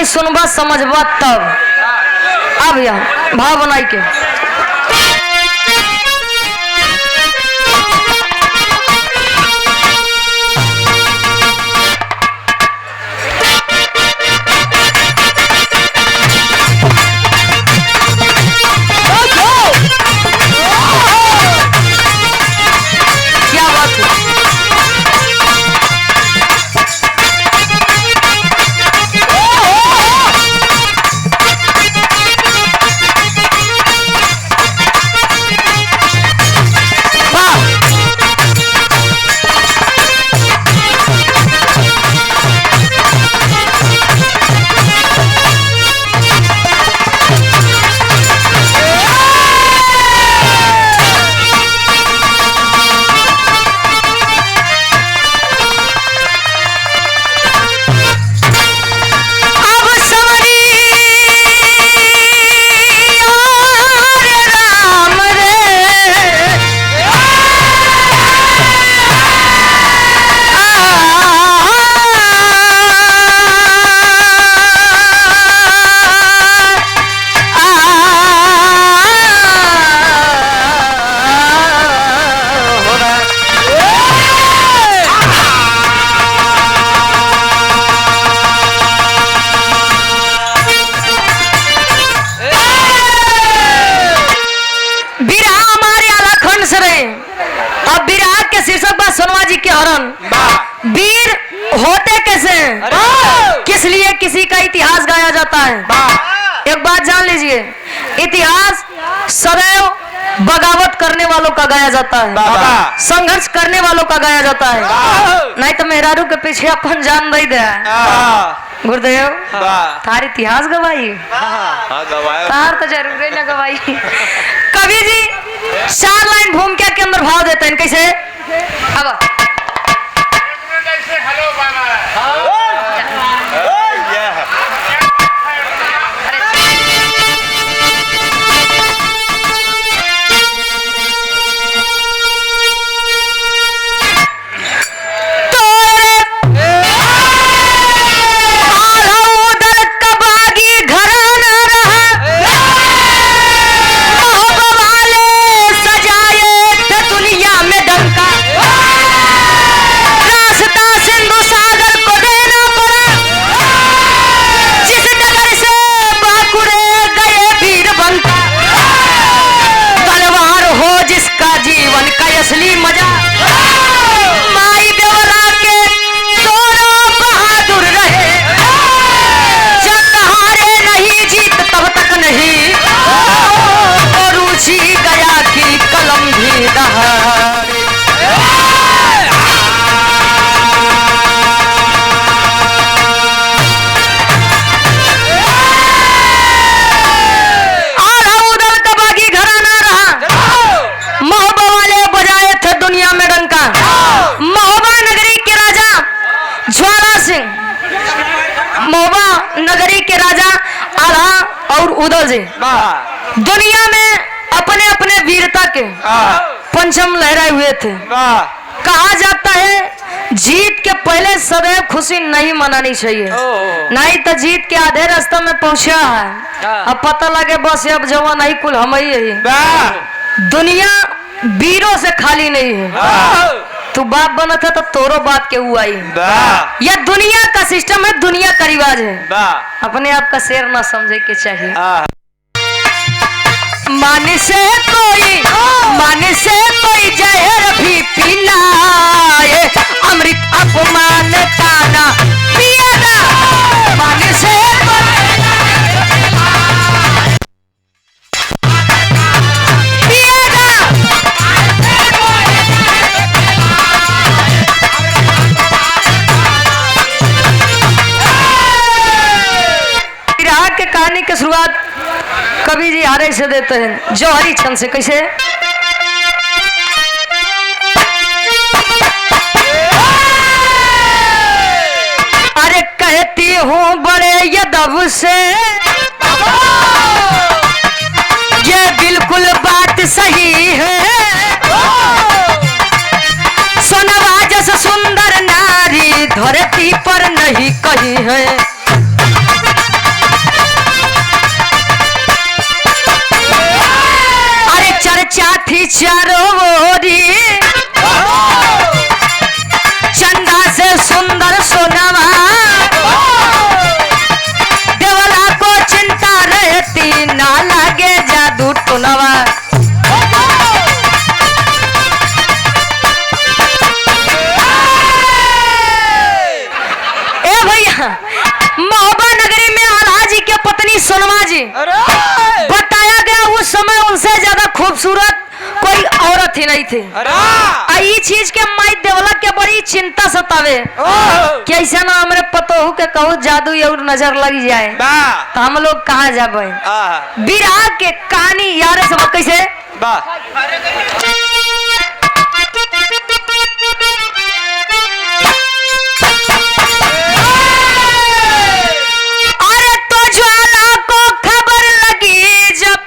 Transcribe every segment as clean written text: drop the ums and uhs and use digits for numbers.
कहानी सुनबा समझबा तब। अब यह भाव बनाई के सोनवा के हरण वीर होते कैसे, किस लिए किसी का इतिहास गाया जाता है। एक बात जान लीजिए, इतिहास सदैव बगावत करने वालों का गाया जाता है, संघर्ष करने वालों का गाया जाता है। नहीं तो मेहरारू के पीछे अपन जान नहीं दे गुरुदेव तार इतिहास गवाई, तार तो जरूर न गवाई। कवि जी 4 लाइन भूमिका के अंदर भाव देते हैं कैसे। अब असली मजा माई देवरा के दोनों बहादुर रहे, जब हारे नहीं जीत तब तक नहीं, और रुचि गया कि कलम भी दहाड़े। नगरी के राजा आल्हा और उदल जी दुनिया में अपने अपने वीरता के पंचम लहराए हुए थे। कहा जाता है जीत के पहले सदैव खुशी नहीं मनानी चाहिए, नहीं तो जीत के आधे रास्ते में पहुंचा है, अब पता लगे बस अब जवान नहीं कुल हम ही है। दुनिया वीरों से खाली नहीं है, तू बाप बना था तो तोरो बात के हुआ ही। यह दुनिया का सिस्टम है, दुनिया का रिवाज है, अपने आप का शेर ना समझे के चाहिए। माने से कोई जहर भी पिलाए, अमृत अपमान का ना पिएगा। माने से कहानी की शुरुआत कवि जी हारे से देते हैं, जौहरी छंद से कैसे। अरे कहती हूँ बड़े यदव से ये बिल्कुल बात सही है, सोनवा जैसा सुंदर नारी धरती पर नहीं कहीं है। के पत्नी सोनमा जी, बताया गया उस समय उनसे ज्यादा खूबसूरत कोई औरत ही नहीं थी। ये चीज के माई देवला के बड़ी चिंता सतावे कैसे ना हमारे पतोहू के कहू जादू और नजर लग जाए तो हम लोग कहाँ जाबे। विरह के कहानी यार सब कैसे अरे तो ज्वाला को खबर लगी जब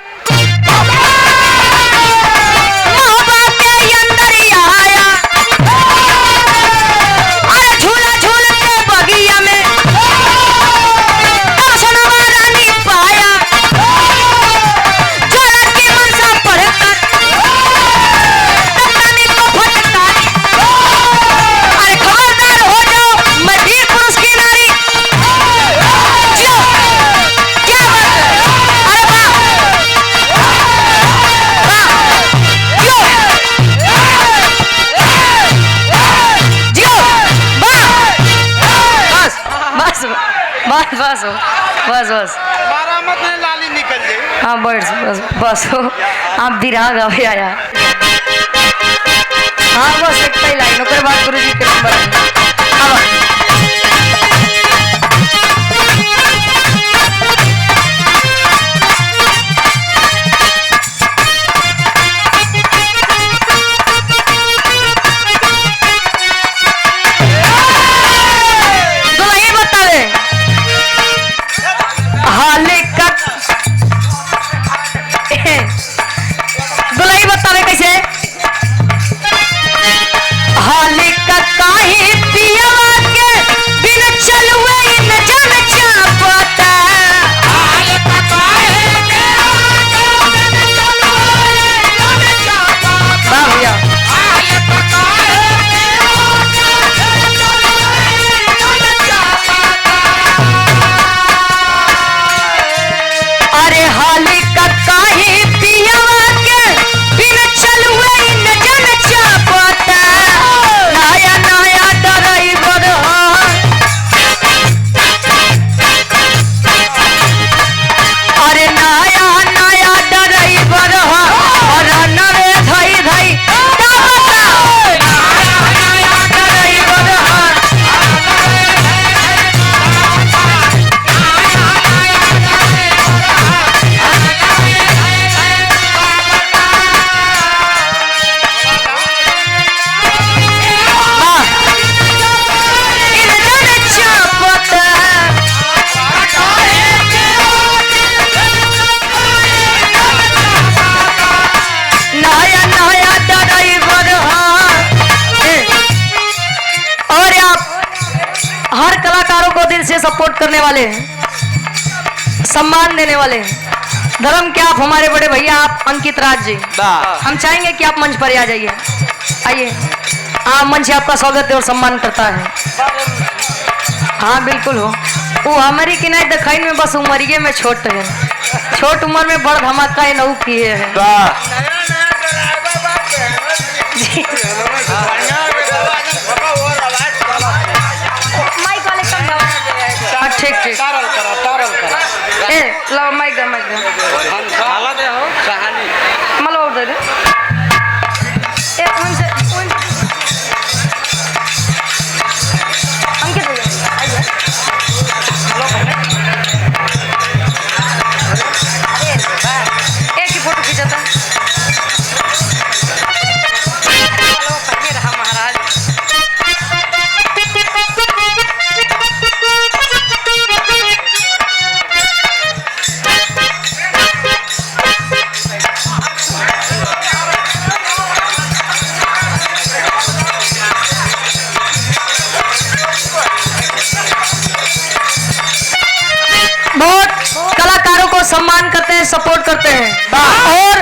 बस बस बस मत लाली निकल जाए। हाँ बस बस बस हो आप बिरा गावे आया। हाँ बस एक ही लाइन ओकर बाद गुरुजी के नंबर दुलाई बतावे कैसे हाल का काहे पियवा के बिन चलवे न जान चापता हाल का काहे भैया अरे हाल का काहे पियवा के बिन चलवे न जान चापता नया नया ड्राइवर अरे नया नया ड्राइवर और नवे धई धई हर कलाकारों को दिल से सपोर्ट करने वाले हैं, सम्मान देने वाले हैं। धर्म के आप हमारे बड़े भैया आप अंकित राज जी, हम चाहेंगे कि आप मंच पर आ जाइए। आइए, आप मंच से आपका स्वागत है और सम्मान करता है। हाँ बिल्कुल हो वो हमारी की नहीं दिखाई में बस उमरिए में छोट है, छोट उम्र में बड़ धमाका नऊ किए है। ठीक ठीक ए लो माइक दे malo उधर ए उनसे अंकित भैया आइए एक ही फोटो खींचा सम्मान करते हैं, सपोर्ट करते हैं और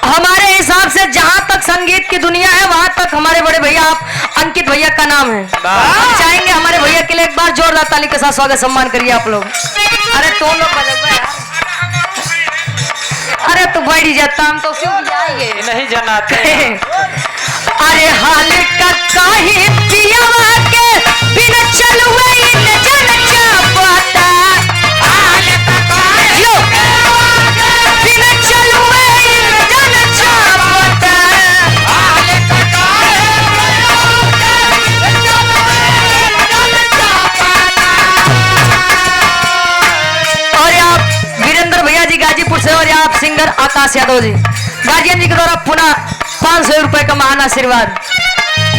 हमारे हिसाब से जहां तक संगीत की दुनिया है वहां तक हमारे बड़े भैया आप अंकित भैया का नाम है। हम चाहेंगे हमारे भैया के लिए एक बार जोरदार ताली के साथ स्वागत सम्मान करिए आप लोग। अरे तो लोग अरे तो बैठ जाता हम तो क्यों जाएंगे नहीं जनाते। अरे हाल का काहे पियवा के बिन चलवे न जान चापता हाल का जनाब सिंगर आकाश यादव जी गार्जियन जी के द्वारा पुनः 500 रुपए का महान आशीर्वाद।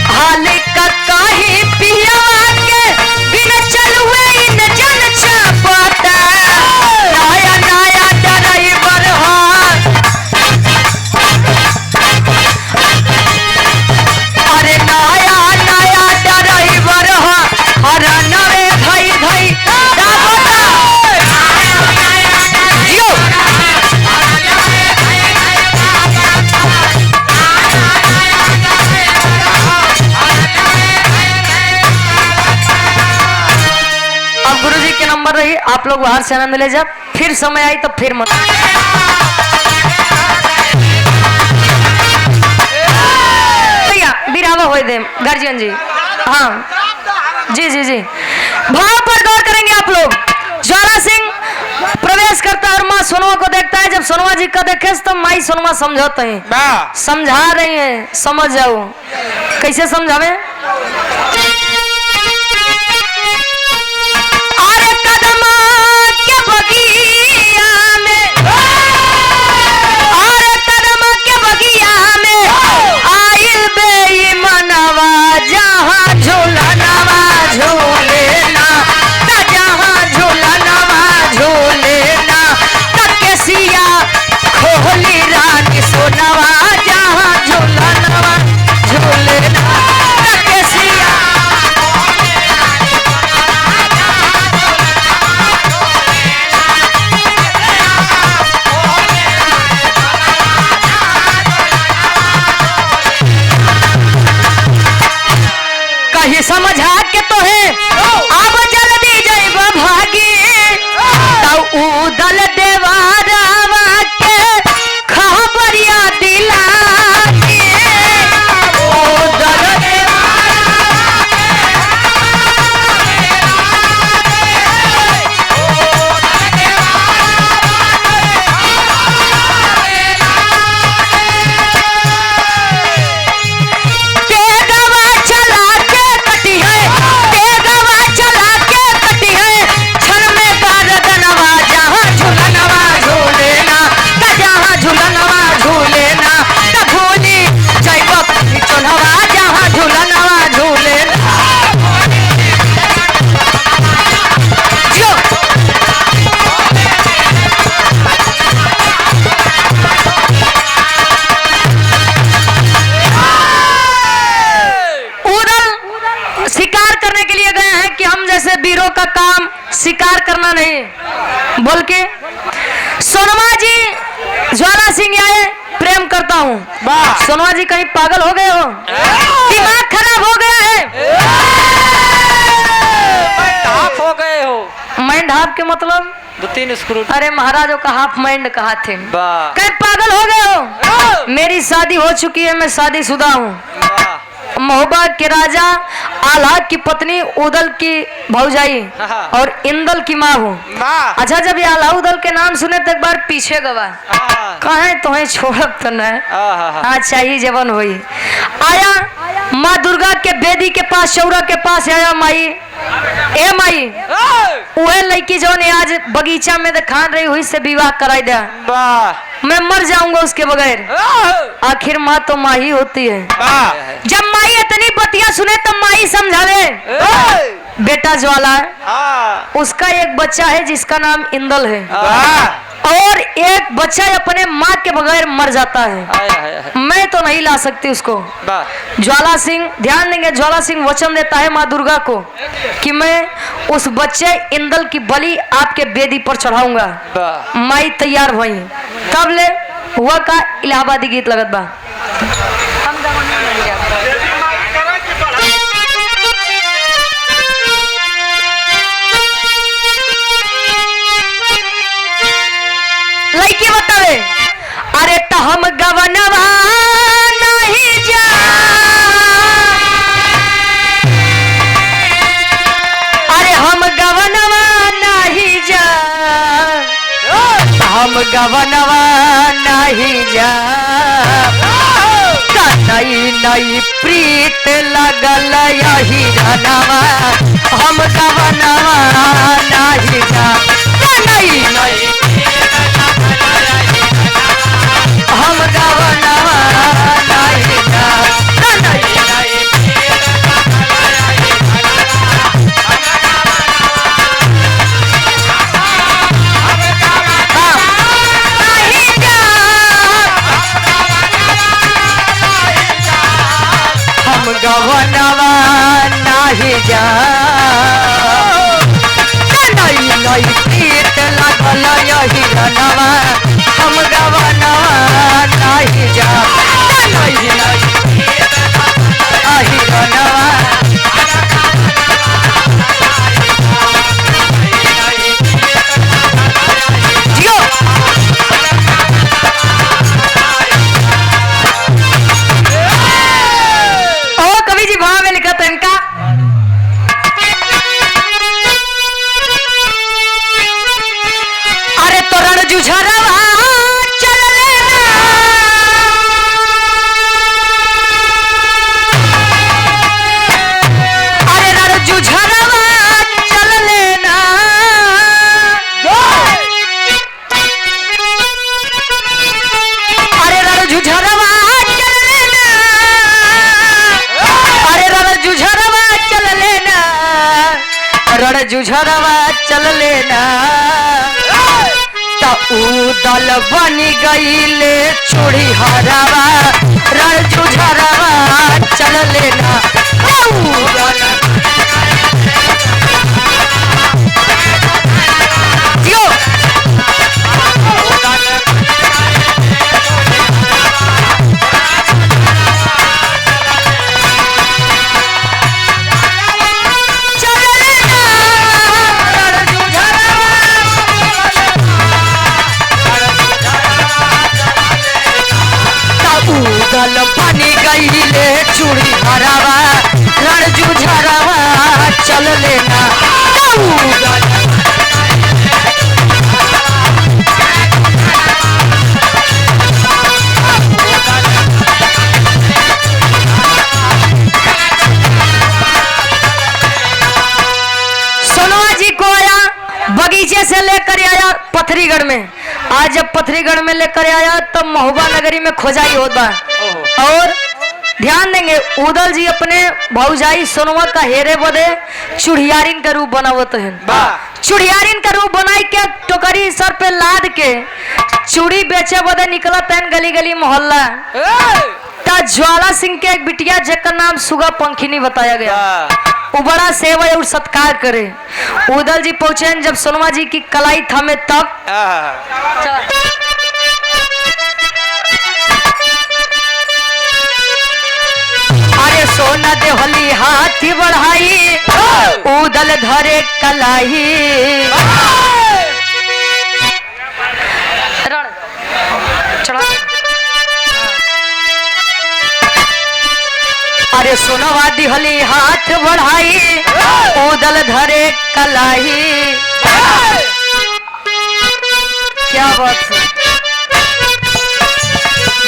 हाल कहीं पिया के बिना चलुए इन जन चापता नया नया ड्राइवर अरे नया नया ड्राइवर हरा नवे भाई भाई गुरुजी के नंबर रही आप लोग बाहर से आनंद ले जा फिर समय आई तो फिर मत बिरावा हो दे गार्जियन जी। हाँ जी जी जी भाव पर गौर करेंगे आप लोग। ज्वाला सिंह प्रवेश करता है और माँ सोनवा को देखता है। जब सोनवा जी का देखे तो माई सोनवा समझाते हैं समझा रही है समझ जाओ कैसे समझावे। समझा के तो है अब जल्दी जैब भागी तो उदल देवारावा के खबरिया दिला के उदल वीरों का काम शिकार करना नहीं बोल के सोनमा जी ज्वाला सिंह आए प्रेम करता हूँ। सोनमा जी कहीं पागल हो गए हो दिमाग खराब हो गया है हो गए हो माइंड हाफ के मतलब 2-3 स्क्रू। अरे महाराजों का हाफ माइंड कहा थे कहीं पागल हो गए हो। मेरी शादी हो चुकी है मैं शादीशुदा हूँ। महोबा के राजा आल्हा की पत्नी उदल की भौजाई और इंदल की माँ हूँ। अच्छा जब ये आल्हा उदल के नाम सुने तो एक बार पीछे गवा कहे तुम्हें छोड़ब तो न अच्छा ही जवन हुई आया माँ दुर्गा के बेदी के पास चौरा के पास आया माई ए माई वह लड़की जो ने आज बगीचा में दिखान रही हुई से विवाह कराई दिया मैं मर जाऊंगा उसके बगैर। आखिर माँ तो माँ ही होती है। जब माई इतनी बतिया सुने तब माई समझावे बेटा ज्वाला है उसका एक बच्चा है जिसका नाम इंदल है और एक बच्चा अपने माँ के बगैर मर जाता है मैं तो नहीं ला सकती उसको। ज्वाला सिंह ध्यान देंगे ज्वाला सिंह वचन देता है माँ दुर्गा को कि मैं उस बच्चे इंदल की बलि आपके बेदी पर चढ़ाऊंगा। माई तैयार हुई तब ले हुआ का इलाहाबादी गीत लगत बा। लड़की बतावे अरे तो हम गवनवा नहीं जा अरे हम गवनवा नहीं जा हम गवनवा नहीं जा नई नई प्रीत लगल यही धनवा हम गवनवा नहीं जा नई नई जा नई नई गीत लागल यही रनवा हम गवनवा नहीं जा नई नई यही रनवा जियो ओ कवि जी भाव में लिखा था इनका अरे तो रण जुझरवा चल लेना अरे रण जुझरवा चल लेना अरे रण जुझरवा चल लेना अरे रण जुझरवा चल लेना रण जुझरवा चल लेना उदल बन गईले चूड़ी हरावा रण जुझरवा चल लेना उदल जियो चल लेना रण जुझरवा उदल बनी गईले चूड़ी हरावा रण जुझरवा चल लेना उदल सोनवा जी को आया बगीचे से लेकर आया पथरीगढ़ में आज जब पथरीगढ़ में लेकर आया तब महुबा नगरी में खोजाई होता और ध्यान देंगे उदल जी अपने भौजाई सोनवा का हेरे बदे चुड़ियारिन का रूप बनावत है चुड़ियारिन का रूप बनाई के टोकरी सर पे लाद के चूड़ी बेचे बदे निकला तैन गली गली मोहल्ला ता ज्वाला सिंह के एक बिटिया जेकर नाम सुगा पंखिनी बताया गया वो बड़ा सेवा और सत्कार करे उदल जी पहुंचे जब सोनवा जी की कलाई थामे तब अरे सोना दे होली हाथी बढ़ाई उदल धरे कलाई अरे सोनवा दिहली हाथ बढ़ाई उदल धरे कलाई क्या बात है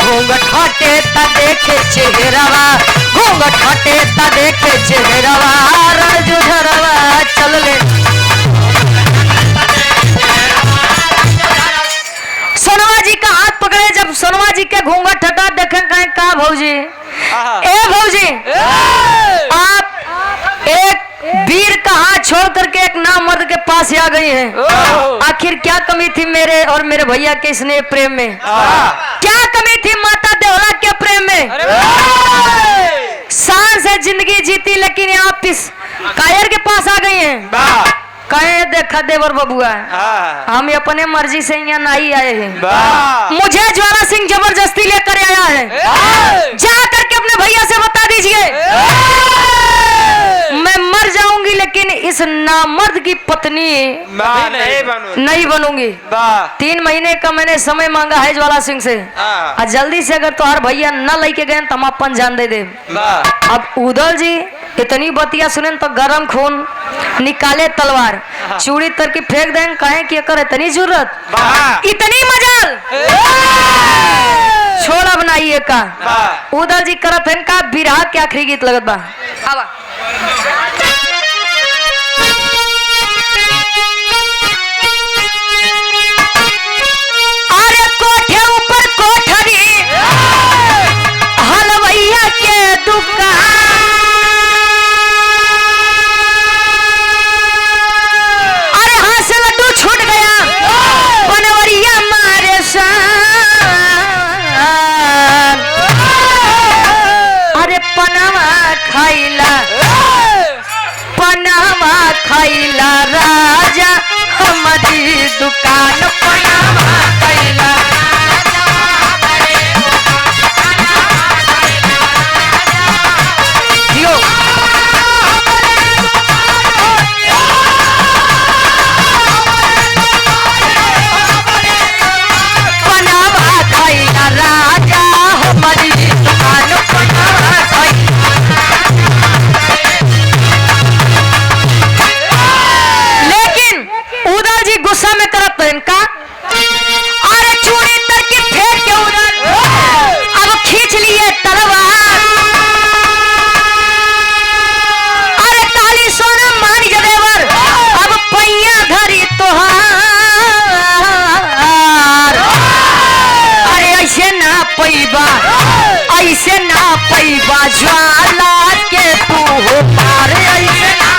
घूंघट हटे ता देखे चेहरावा घूंघट हटे ता देखे चेहरावा रण जुझरवा चल ले सोनवा जी का हाथ पकड़े जब सोनवा जी के घूंघट हटा देखे कहें का भौजी ए भौजी आप एक वीर का हाथ छोड़ करके एक नामर्द के पास आ गई हैं आखिर क्या कमी थी मेरे और मेरे भैया के स्नेह प्रेम में क्या कमी थी माता देवला के प्रेम में शान से जिंदगी जीती लेकिन आप इस कायर के पास आ गई हैं कहे देखा देवर बबुआ हम अपने मर्जी से यहाँ नहीं आए हैं मुझे ज्वाला सिंह जबरदस्ती लेकर आया है जा करके अपने भैया से बता दीजिए मैं मर जाऊंगी लेकिन इस नामर्द की पत्नी नहीं बनूंगी 3 महीने का मैंने समय मांगा है ज्वाला सिंह से और जल्दी से अगर तुम्हार भैया न लेके गए तो हम अपन जान दे दे अब उदल जी इतनी बतिया सुने तो गरम खून निकाले तलवार चूड़ी तर की फेंक दें कहें कि कर इतनी जरूरत इतनी मजाल छोड़ा बनाइए का उदल जी करत है का बिरहा के आखिरी गीत लगत बा आवा अरे कोठे ऊपर कोठरी हलवैया के दुकान अरे हाथ से लड्डू छूट गया बनवरिया मारे अरे पनवा खाइला तो इनका अरे चूड़ी तक के फेंक के उधर अब खींच लिए तलवार अरे ताली सोना मान जदेवर अब पैया घरी तोहार अरे ऐसे ना पैबा ज्वाला के तू हो पार ऐसे ना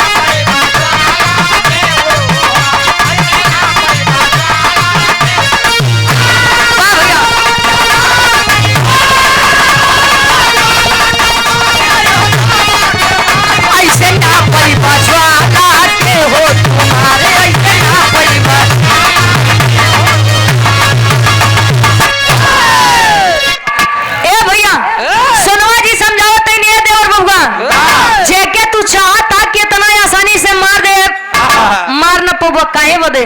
ऐसे ना पैबा ज्वाला के हो तुम्हारे ऐसे ना पैबा ए भैया सोनवा जी समझाओ तैने देवर बबुआ जेके तू चाहता कि इतना आसानी से मार दे मार न पबा काहे बदे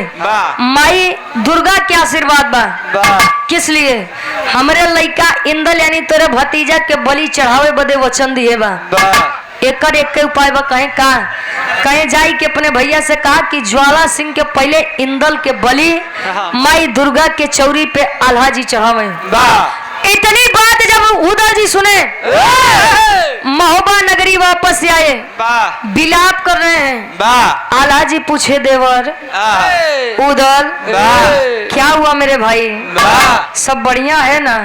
माई दुर्गा के आशीर्वाद बा किस लिए हमरे लइका इंदल यानी तेरे भतीजा के बलि चढ़ावे बदे वचन दिए बा एकर एक उपाय बा कहे जाई के अपने भैया से कहा कि ज्वाला सिंह के पहले इंदल के बलि माई दुर्गा के चौरी पे आल्हा जी चढ़ावे इतनी बात जब उदल जी सुने महोबा नगरी वापस आए बिलाप कर रहे हैं आल्हा जी पूछे देवर उदल क्या हुआ मेरे भाई सब बढ़िया है ना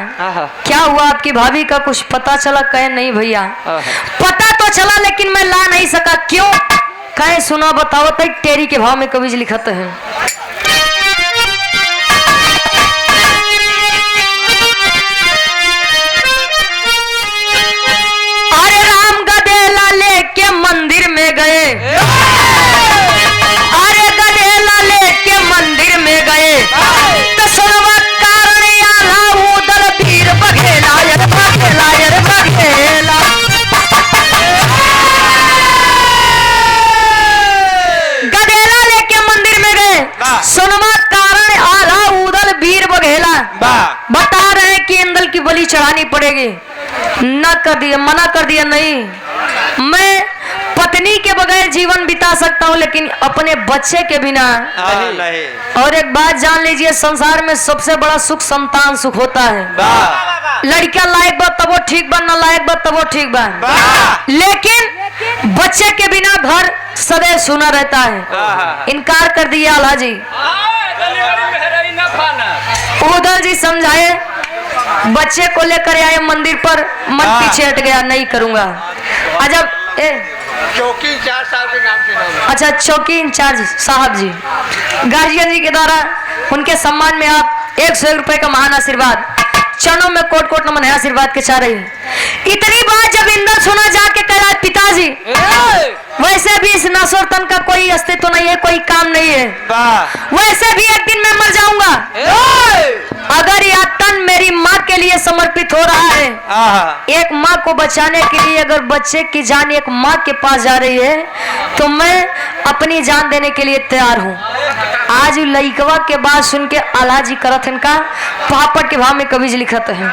क्या हुआ आपकी भाभी का कुछ पता चला कहे नहीं भैया पता तो चला लेकिन मैं ला नहीं सका क्यों कहे सुना बताओ तो टेरी के भाव में कवि लिखते हैं के मंदिर में गए अरे गधेला लेके मंदिर में गए तो सुनवा कारण आला उदल वीर बघेला यार बघेला यार बघेला गधेला लेके मंदिर में गए सुनवा कारण आला उदल वीर बघेला बता रहे कि इंदल की बलि चढ़ानी पड़ेगी न कर दिया मना कर दिया नहीं मैं पत्नी के बगैर जीवन बिता सकता हूँ लेकिन अपने बच्चे के बिना नहीं। और एक बात जान लीजिए संसार में सबसे बड़ा सुख संतान सुख होता है लड़का लायक बा तब वो ठीक बा न लायक बा तब वो ठीक बा लेकिन बच्चे के बिना घर सदैव सुना रहता है इनकार कर दिया आल्हा जी उदल जी समझाए बच्चे को लेकर आए मंदिर पर मन पीछे हट गया नहीं करूंगा अजब चौकी इंचार्ज साहब के नाम से अच्छा चौकी इंचार्ज साहब जी गार्जियन जी के द्वारा उनके सम्मान में आप 101 रुपए का महान आशीर्वाद चरणों में कोट कोट नमन है आशीर्वाद के चाह रही इतनी बात जब इंदल सुना जाके कह रहा पिताजी वैसे भी इस नसोर तन का कोई अस्तित्व नहीं है कोई काम नहीं है वैसे भी एक दिन मैं मर जाऊंगा अगर यह तन मेरी माँ के लिए समर्पित हो रहा है एक माँ को बचाने के लिए अगर बच्चे की जान एक माँ के पास जा रही है तो मैं अपनी जान देने के लिए तैयार हूँ आज लइकवा के बात सुन के आल्हा जी करत इनका पापड़ के भाव में कवि जी लिखत है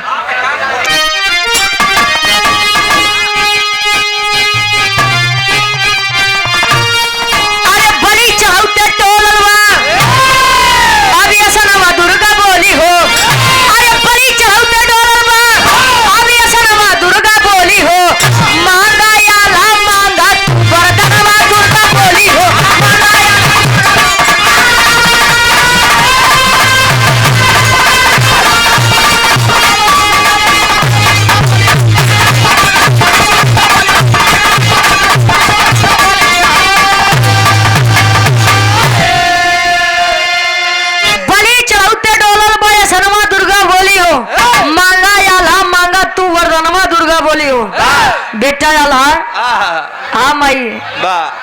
अरे बलि चढ़ाते टोलवा अब ऐसा नवा दुर्गा बोली हो अरे बलि चढ़ाते टोलवा अब ऐसा नवा दुर्गा बोली हो मांगा आल्हा मांगा वरदानवा दुर्गा बोली हो बोली हो बेटा आल्हा हाँ माई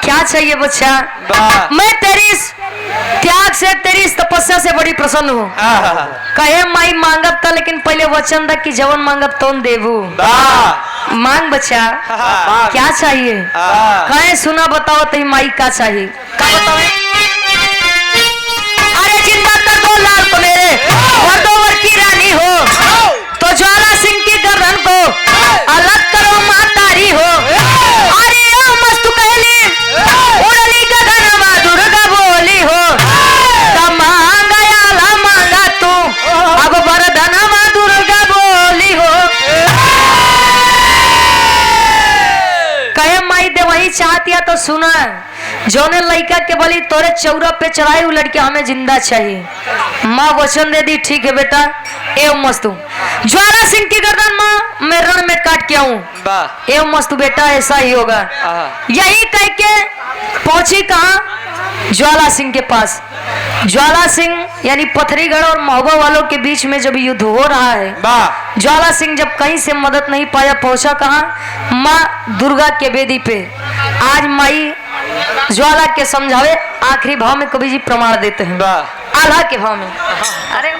क्या चाहिए बच्चा मैं तेरी त्याग से तेरी तपस्या से बड़ी प्रसन्न हूँ कहे माई मांगब था लेकिन पहले वचन तक कि जवन मांगब तो देबू मांग बच्चा क्या चाहिए कहे सुना बताओ तो माई क्या चाहिए क्या बताओ अरे जिंदा कर दो लाल को मेरे वर्दोवर की रानी हो तो ज्वाला सिंह की गर्दन को अलग करो मातारी हो अरे मस्त कहली उड़ली गगनवा दुर्गा बोली हो मांगा चाहतिया तो सुना, जौने लड़का के बोली तोरे चौरा पे चढ़ाई वो लड़की हमें जिंदा चाहिए। माँ वचन दे दी, ठीक है बेटा एवं मस्तु। ज्वाला सिंह की गर्दन माँ मैं रण में काट के आऊं। एवं मस्तु बेटा ऐसा ही होगा। यही कह के पहुंची कहा, ज्वाला सिंह के पास। ज्वाला सिंह यानी पथरीगढ़ और महोबा वालों के बीच में जब युद्ध हो रहा है, ज्वाला सिंह जब कहीं से मदद नहीं पाया, पहुंचा कहा माँ दुर्गा के वेदी पे। आज माई ज्वाला के समझावे आखिरी भाव में कवि जी प्रमाण देते हैं, आल्हा के भाव में। अरे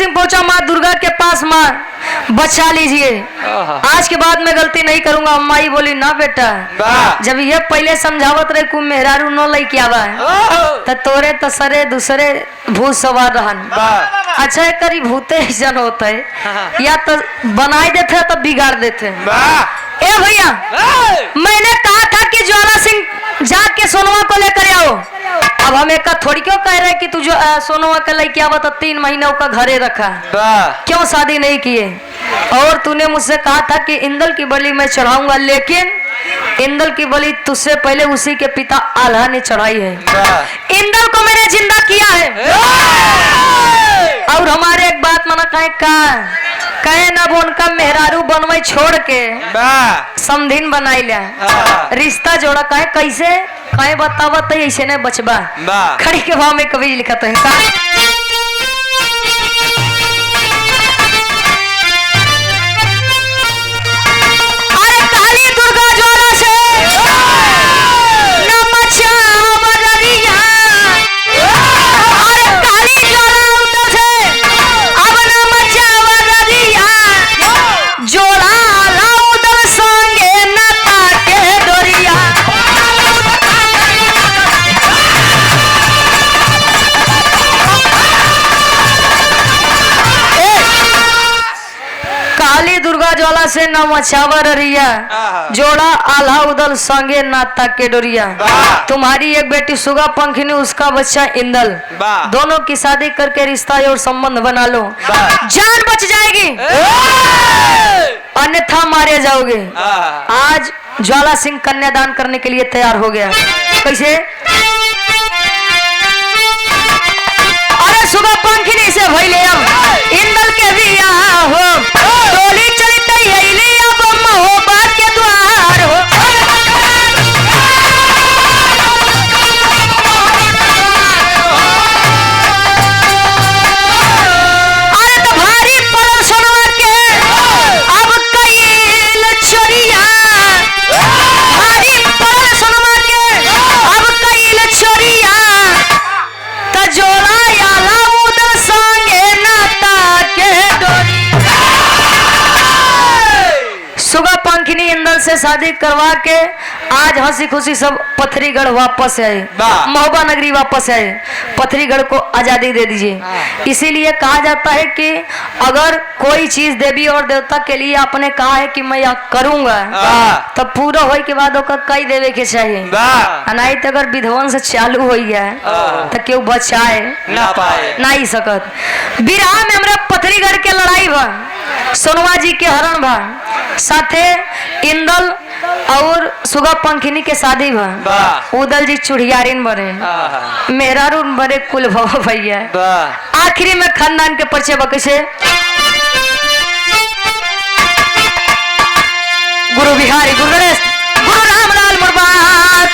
पहुंचा माँ दुर्गा के पास, माँ बचा लीजिए, आज के बाद मैं गलती नहीं करूंगा। माई बोली ना बेटा, जब ये पहले समझावत रहे को मेहरारू न लैके आवा तो तोरे तो सरे दूसरे भूत सवार रहन। अच्छा करी भूते जन होते या तो बनाए देते तो बिगाड़ देते। ए भैया मैंने कहा था कि ज्वाला सिंह जाके सोनवा को लेकर आओ। अब हमें का थोड़ी क्यों कह रहे कि तू जो सोनवा का लेके आवा तो 3 महीनों का घरे रखा, क्यों शादी नहीं किए? और तूने मुझसे कहा था कि इंदल की बलि मैं चढ़ाऊंगा, लेकिन इंदल की बलि तुझसे पहले उसी के पिता आल्हा ने चढ़ाई है। इंदल को मैंने जिंदा किया है। और हमारे एक बात मना कहे ना उनका मेहरारू बनवाई छोड़ के समधिन बनाई लिया, रिश्ता जोड़ा कहे कैसे कहे बतावा तो ऐसे नहीं बचबा। खड़ी के भाव में कवि लिखा तो है ज्वाला से न मछावर रिया, जोड़ा आल्हा उदल संगे नाता के डोरिया। तुम्हारी एक बेटी सुगा पंखिनी, उसका बच्चा इंदल, दोनों की शादी करके रिश्ता और संबंध बना लो, जान बच जाएगी, अन्यथा मारे जाओगे। आज ज्वाला सिंह कन्यादान करने के लिए तैयार हो गया। कैसे? अरे सुगा पंखिनी से भइले अब इंदल के बिया हो, टोली के द्वार हो। अरे तो भारी पड़ल सोनवा के अब कैल चोरिया, भारी पड़ल सोनवा के से शादी करवा के आज हंसी खुशी सब पथरीगढ़ वापस आए, वाह। महोबा नगरी वापस आए, पथरीगढ़ को आजादी दे दीजिए। इसीलिए कहा जाता है कि अगर कोई चीज देवी और देवता के लिए आपने कहा है कि मैं यह करूंगा वाह। तब पूरा होए के बाद ओकर कई देवे के चाहिए, वाह। नहीं तो अगर विध्वंस चालू हो गया तो क्यों बचाए ना पाए। नहीं सकत। बिरहा में हमरा पथरीगढ़ के लड़ाई बा, सोनवा जी के हरण बा, साथे इंदल और सुगा पंखिनी के शादी बा, वाह। उदल जी चुड़ियारिन बने, मेहरारून बने कुल भव भैया। वाह। आखिरी में खानदान के परिचय बा कैसे? गुरु बिहारी, गुरु गणेश, गुरु रामलाल मुर्बाद।